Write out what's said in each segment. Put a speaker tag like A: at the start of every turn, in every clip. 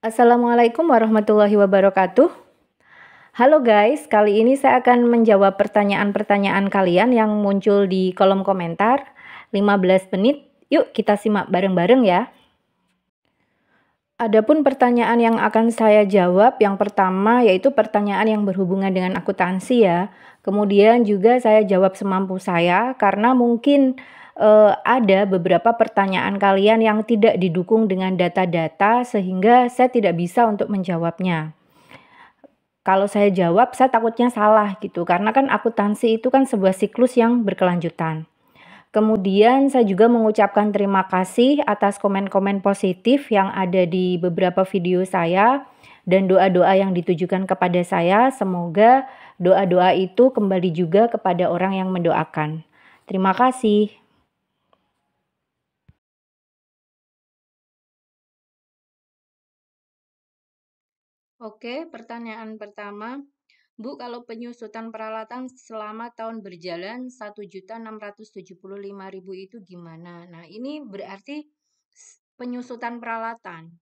A: Assalamualaikum warahmatullahi wabarakatuh. Halo guys, kali ini saya akan menjawab pertanyaan-pertanyaan kalian yang muncul di kolom komentar. 15 menit, yuk kita simak bareng-bareng ya. Adapun pertanyaan yang akan saya jawab, yang pertama yaitu pertanyaan yang berhubungan dengan akuntansi ya. Kemudian juga saya jawab semampu saya karena mungkin ada beberapa pertanyaan kalian yang tidak didukung dengan data-data sehingga saya tidak bisa untuk menjawabnya. Kalau saya jawab, saya takutnya salah gitu, karena kan akuntansi itu kan sebuah siklus yang berkelanjutan. Kemudian saya juga mengucapkan terima kasih atas komen-komen positif yang ada di beberapa video saya dan doa-doa yang ditujukan kepada saya. Semoga doa-doa itu kembali juga kepada orang yang mendoakan. Terima kasih. Oke, pertanyaan pertama. Bu, kalau penyusutan peralatan selama tahun berjalan 1.675.000 itu gimana? Nah, ini berarti penyusutan peralatan.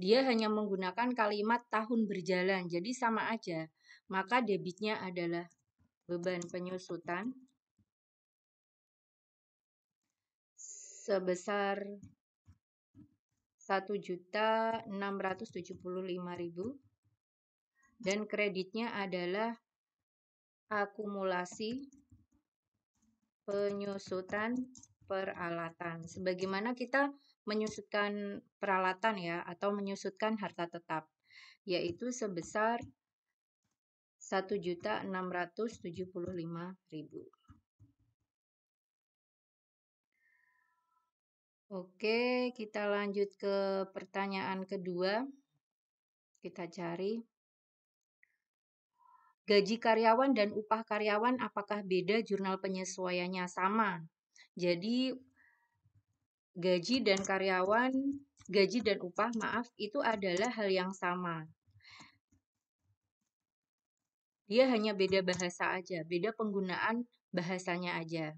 A: Dia hanya menggunakan kalimat tahun berjalan, jadi sama aja. Maka debitnya adalah beban penyusutan sebesar 1.675.000 dan kreditnya adalah akumulasi penyusutan peralatan. Sebagaimana kita menyusutkan peralatan ya, atau menyusutkan harta tetap, yaitu sebesar 1.675.000. Oke, kita lanjut ke pertanyaan kedua. Kita cari. Gaji karyawan dan upah karyawan apakah beda? Jurnal penyesuaiannya sama. Jadi gaji dan upah, itu adalah hal yang sama. Dia hanya beda bahasa aja, beda penggunaan bahasanya aja.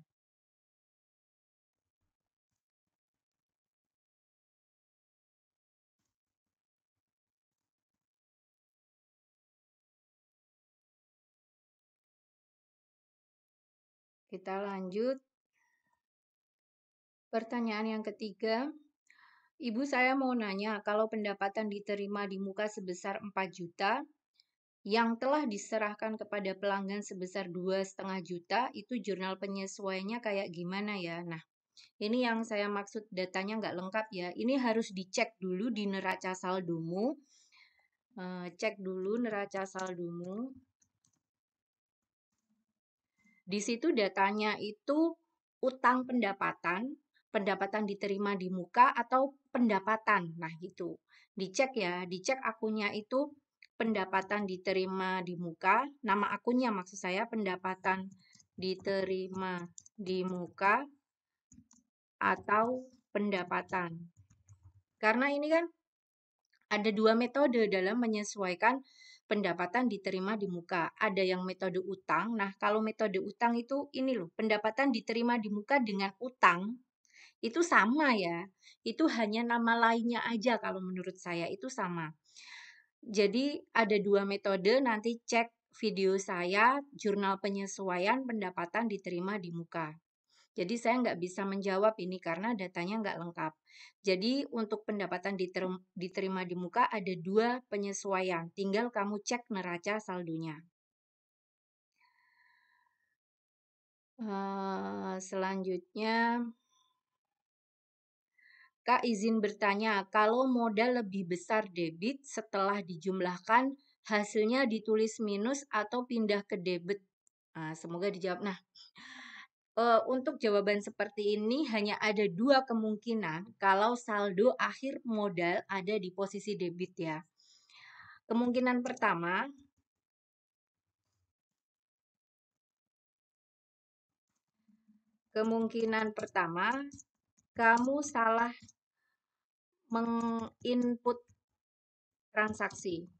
A: Kita lanjut. Pertanyaan yang ketiga. Ibu, saya mau nanya, kalau pendapatan diterima di muka sebesar 4 juta, yang telah diserahkan kepada pelanggan sebesar 2,5 juta, itu jurnal penyesuaiannya kayak gimana ya? Nah, ini yang saya maksud datanya nggak lengkap ya. Ini harus dicek dulu di neraca saldomu. Cek dulu neraca saldomu. Di situ datanya itu utang pendapatan diterima di muka atau pendapatan. Nah, itu. Dicek ya, dicek akunnya itu pendapatan diterima di muka, nama akunnya maksud saya pendapatan diterima di muka atau pendapatan. Karena ini kan ada dua metode dalam menyesuaikan pendapatan diterima di muka. Ada yang metode utang. Nah, kalau metode utang itu ini loh, pendapatan diterima di muka dengan utang itu sama ya. Itu hanya nama lainnya aja kalau menurut saya itu sama. Jadi ada dua metode, nanti cek video saya, jurnal penyesuaian pendapatan diterima di muka. Jadi saya nggak bisa menjawab ini karena datanya nggak lengkap. Jadi untuk pendapatan diterima di muka ada dua penyesuaian. Tinggal kamu cek neraca saldonya. Selanjutnya, Kak izin bertanya, kalau modal lebih besar debit setelah dijumlahkan, hasilnya ditulis minus atau pindah ke debit? Semoga dijawab. Nah, untuk jawaban seperti ini hanya ada dua kemungkinan kalau saldo akhir modal ada di posisi debit ya. Kemungkinan pertama, kamu salah menginput transaksi.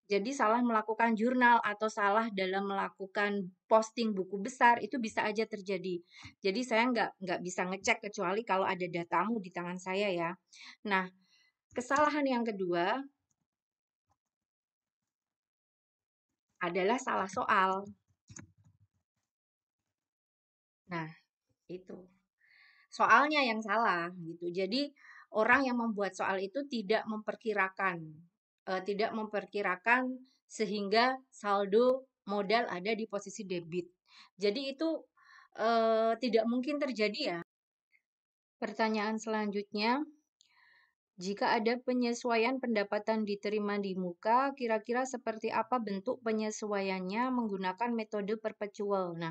A: Jadi salah melakukan jurnal atau salah dalam melakukan posting buku besar itu bisa aja terjadi. Jadi saya nggak bisa ngecek kecuali kalau ada datamu di tangan saya ya. Nah, Kesalahan yang kedua adalah salah soal. Nah, itu. Soalnya yang salah gitu. Jadi orang yang membuat soal itu tidak memperkirakan sehingga saldo modal ada di posisi debit. Jadi itu tidak mungkin terjadi ya. Pertanyaan selanjutnya, jika ada penyesuaian pendapatan diterima di muka, kira-kira seperti apa bentuk penyesuaiannya menggunakan metode perpetual? Nah,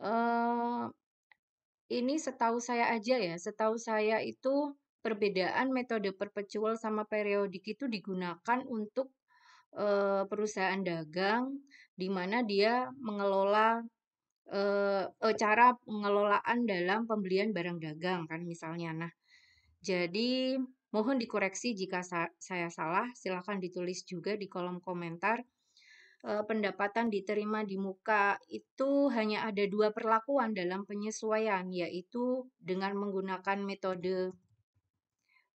A: eh, ini setahu saya aja ya, setahu saya itu perbedaan metode perpetual sama periodik itu digunakan untuk perusahaan dagang di mana dia mengelola cara pengelolaan dalam pembelian barang dagang kan misalnya. Nah, jadi mohon dikoreksi jika saya salah, silakan ditulis juga di kolom komentar. Pendapatan diterima di muka itu hanya ada dua perlakuan dalam penyesuaian, yaitu dengan menggunakan metode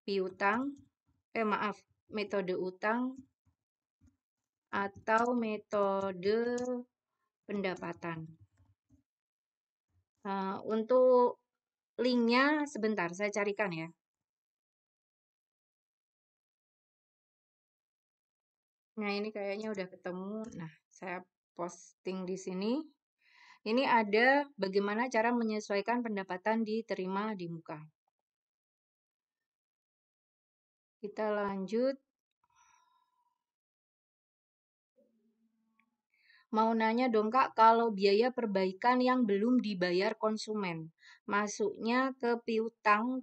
A: piutang, maaf, metode utang atau metode pendapatan. Untuk linknya sebentar, saya carikan ya. Nah, ini kayaknya udah ketemu. Nah, saya posting di sini. Ini ada bagaimana cara menyesuaikan pendapatan diterima di muka. Kita lanjut. Mau nanya dong Kak, kalau biaya perbaikan yang belum dibayar konsumen, masuknya ke piutang,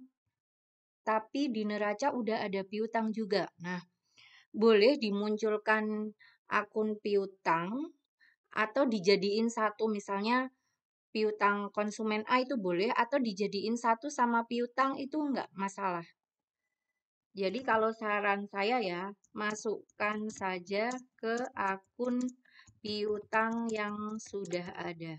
A: tapi di neraca udah ada piutang juga. Nah, boleh dimunculkan akun piutang atau dijadiin satu, misalnya piutang konsumen A itu boleh, atau dijadiin satu sama piutang itu enggak masalah. Jadi kalau saran saya ya, masukkan saja ke akun piutang yang sudah ada.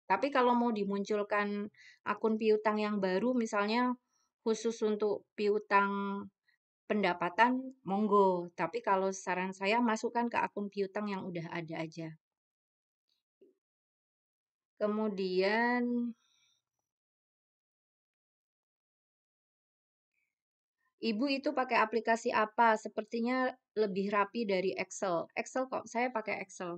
A: Tapi kalau mau dimunculkan akun piutang yang baru, misalnya khusus untuk piutang pendapatan, monggo. Tapi kalau saran saya, masukkan ke akun piutang yang udah ada aja. Kemudian, Ibu itu pakai aplikasi apa? Sepertinya lebih rapi dari Excel. Excel kok, saya pakai Excel.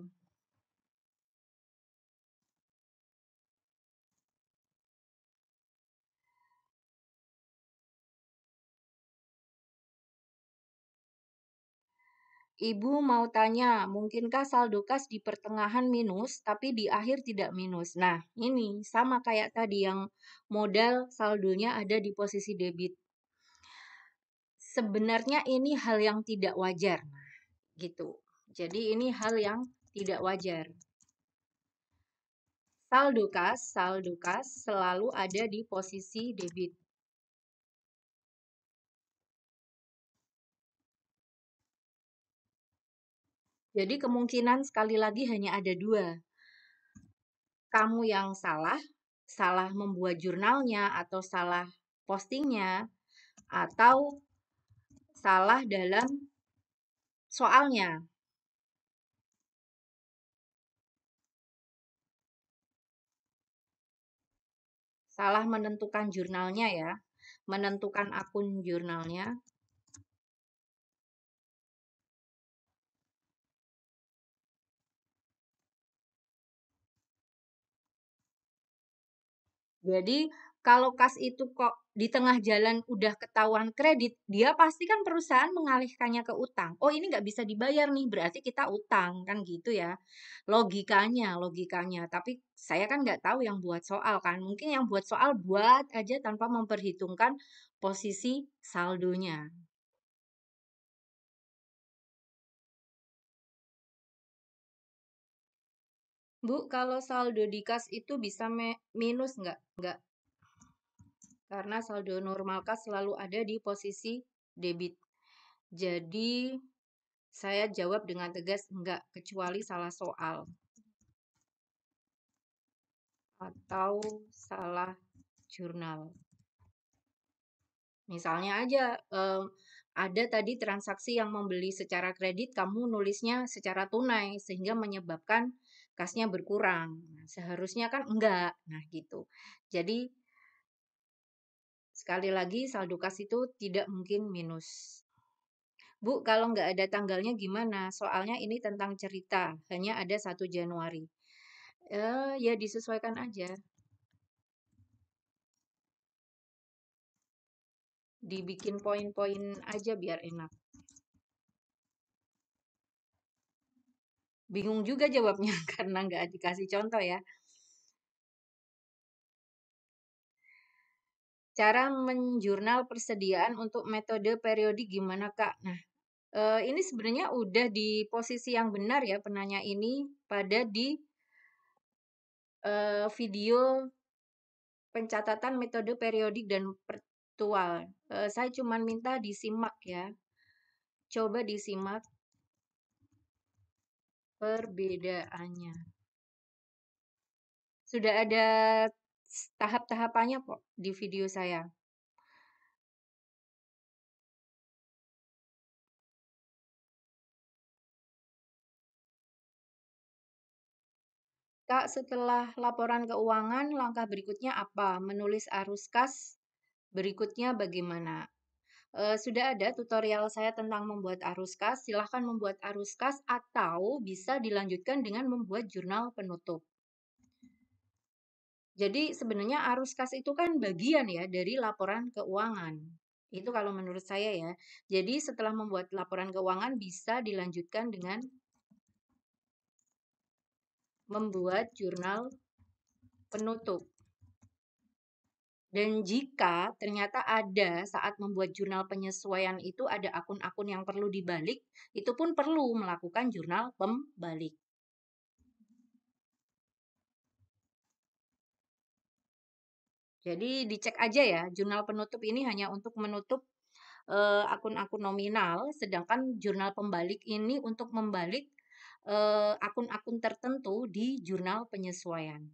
A: Ibu mau tanya, mungkinkah saldo kas di pertengahan minus, tapi di akhir tidak minus? Nah, ini sama kayak tadi yang modal saldonya ada di posisi debit. Sebenarnya ini hal yang tidak wajar, gitu. Jadi ini hal yang tidak wajar. Saldo kas selalu ada di posisi debit. Jadi kemungkinan sekali lagi hanya ada dua. Kamu yang salah membuat jurnalnya atau salah postingnya, atau salah dalam soalnya. Salah menentukan jurnalnya ya, menentukan akun jurnalnya. Jadi kalau kas itu kok di tengah jalan udah ketahuan kredit, dia pasti kan perusahaan mengalihkannya ke utang. Oh ini nggak bisa dibayar nih, berarti kita utang kan gitu ya. Logikanya. Tapi saya kan nggak tahu yang buat soal kan. Mungkin yang buat soal buat aja tanpa memperhitungkan posisi saldonya. Bu, kalau saldo di kas itu bisa minus nggak? Nggak, karena saldo normal kas selalu ada di posisi debit. Jadi, saya jawab dengan tegas enggak, kecuali salah soal atau salah jurnal. Misalnya aja ada tadi transaksi yang membeli secara kredit, kamu nulisnya secara tunai sehingga menyebabkan kasnya berkurang. Nah, seharusnya kan enggak. Nah, gitu. Jadi sekali lagi saldo kas itu tidak mungkin minus. Bu, kalau nggak ada tanggalnya gimana? Soalnya ini tentang cerita, hanya ada 1 Januari. Ya disesuaikan aja, dibikin poin-poin aja biar enak. Bingung juga jawabnya karena nggak dikasih contoh ya. Cara menjurnal persediaan untuk metode periodik gimana, Kak? Nah, ini sebenarnya udah di posisi yang benar ya penanya ini pada di video pencatatan metode periodik dan pertual. Saya cuma minta disimak ya. Coba disimak perbedaannya. Sudah ada tahap-tahapannya kok di video saya. Kak, setelah laporan keuangan, langkah berikutnya apa? Menulis arus kas berikutnya bagaimana? Sudah ada tutorial saya tentang membuat arus kas. Silahkan membuat arus kas atau bisa dilanjutkan dengan membuat jurnal penutup. Jadi sebenarnya arus kas itu kan bagian ya dari laporan keuangan. Itu kalau menurut saya ya. Jadi setelah membuat laporan keuangan bisa dilanjutkan dengan membuat jurnal penutup. Dan jika ternyata ada saat membuat jurnal penyesuaian itu ada akun-akun yang perlu dibalik, itu pun perlu melakukan jurnal pembalik. Jadi dicek aja ya, jurnal penutup ini hanya untuk menutup akun-akun nominal, sedangkan jurnal pembalik ini untuk membalik akun-akun tertentu di jurnal penyesuaian.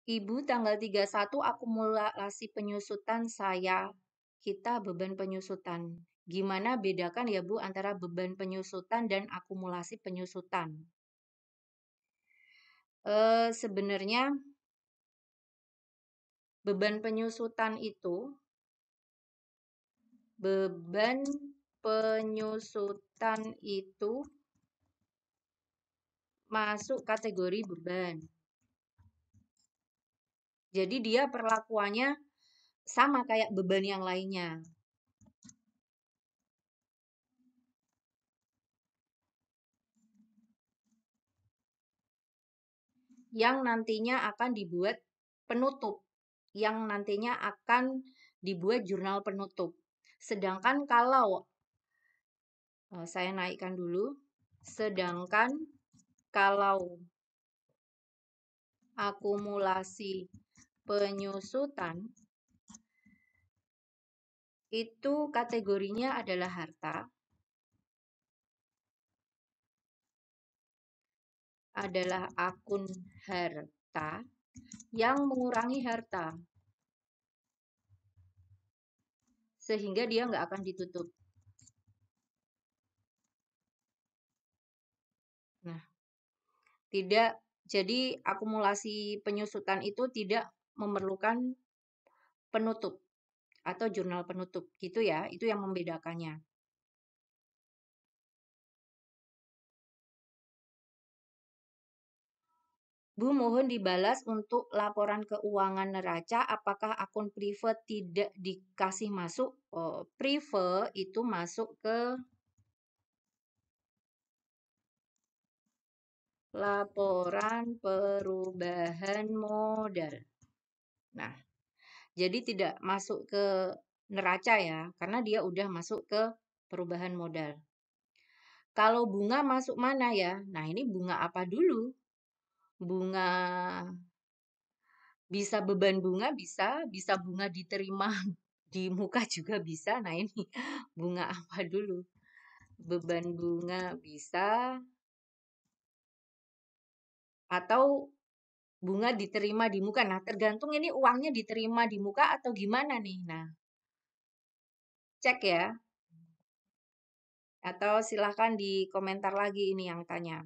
A: Ibu tanggal 31 akumulasi penyusutan saya. Kita beban penyusutan. Gimana bedakan ya Bu antara beban penyusutan dan akumulasi penyusutan? Sebenarnya beban penyusutan itu beban penyusutan itu masuk kategori beban. Jadi dia perlakuannya sama kayak beban yang lainnya. Yang nantinya akan dibuat penutup. Yang nantinya akan dibuat jurnal penutup. Sedangkan kalau saya naikkan dulu. Sedangkan kalau akumulasi penyusutan itu kategorinya adalah harta, adalah akun harta yang mengurangi harta, sehingga dia nggak akan ditutup. Nah, tidak, jadi akumulasi penyusutan itu tidak memerlukan penutup atau jurnal penutup, gitu ya, itu yang membedakannya. Bu, mohon dibalas untuk laporan keuangan neraca, apakah akun private tidak dikasih masuk? Oh, private itu masuk ke laporan perubahan modal. Nah, jadi tidak masuk ke neraca ya, karena dia udah masuk ke perubahan modal. Kalau bunga masuk mana ya? Nah, ini bunga apa dulu? Bunga bisa beban bunga bisa bunga diterima di muka juga bisa. Nah, ini bunga apa dulu? beban bunga bisa, atau bunga diterima di muka. Nah, tergantung ini uangnya diterima di muka atau gimana nih. Nah, cek ya. Atau silahkan di komentar lagi ini yang tanya.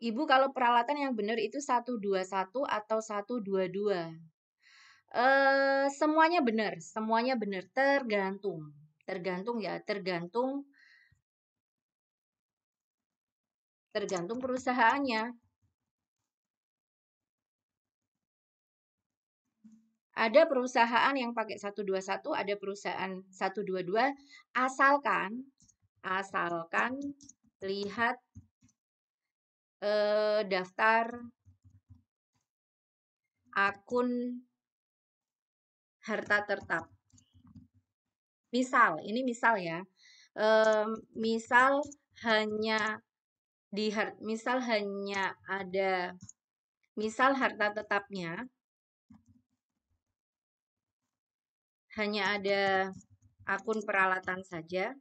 A: Ibu, kalau peralatan yang benar itu 121 atau 122? Semuanya benar, tergantung. Tergantung ya, tergantung perusahaannya. Ada perusahaan yang pakai 121, ada perusahaan 122, asalkan lihat daftar akun harta tetap. Ini misal ya. Misal hanya misal harta tetapnya hanya ada akun peralatan saja,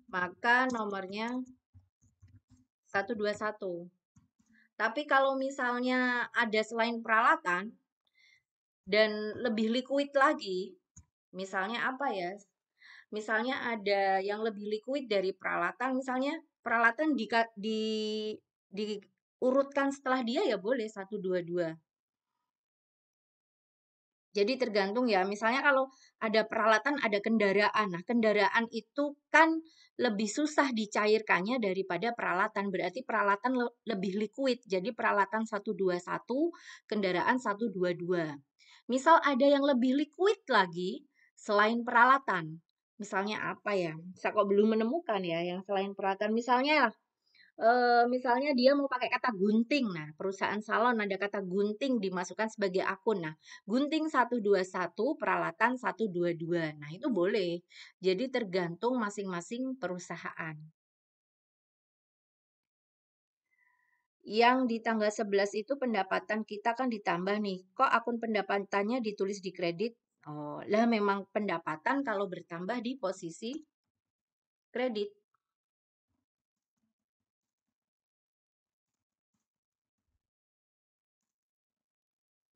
A: maka nomornya 121. Tapi kalau misalnya ada selain peralatan dan lebih liquid lagi, misalnya apa ya? Misalnya ada yang lebih liquid dari peralatan, misalnya peralatan diurutkan setelah dia ya boleh 122. Jadi tergantung ya, misalnya kalau ada peralatan, ada kendaraan. Nah, kendaraan itu kan lebih susah dicairkannya daripada peralatan. Berarti peralatan lebih liquid. Jadi peralatan 121, kendaraan 122. Misal ada yang lebih liquid lagi selain peralatan. Misalnya apa ya? Saya kok belum menemukan ya yang selain peralatan. Misalnya dia mau pakai kata gunting. Nah, perusahaan salon ada kata gunting dimasukkan sebagai akun. Nah, gunting 121, peralatan 122. Nah, itu boleh. Jadi tergantung masing-masing perusahaan. Yang di tanggal 11 itu pendapatan kita kan ditambah nih. Kok akun pendapatannya ditulis di kredit? Oh, lah memang pendapatan kalau bertambah di posisi kredit.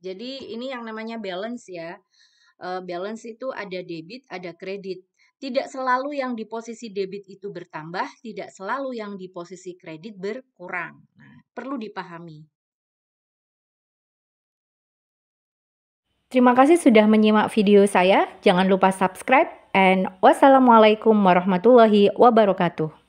A: Jadi ini yang namanya balance ya. Balance itu ada debit, ada kredit. Tidak selalu yang di posisi debit itu bertambah, tidak selalu yang di posisi kredit berkurang. Nah, perlu dipahami. Terima kasih sudah menyimak video saya. Jangan lupa subscribe and wassalamualaikum warahmatullahi wabarakatuh.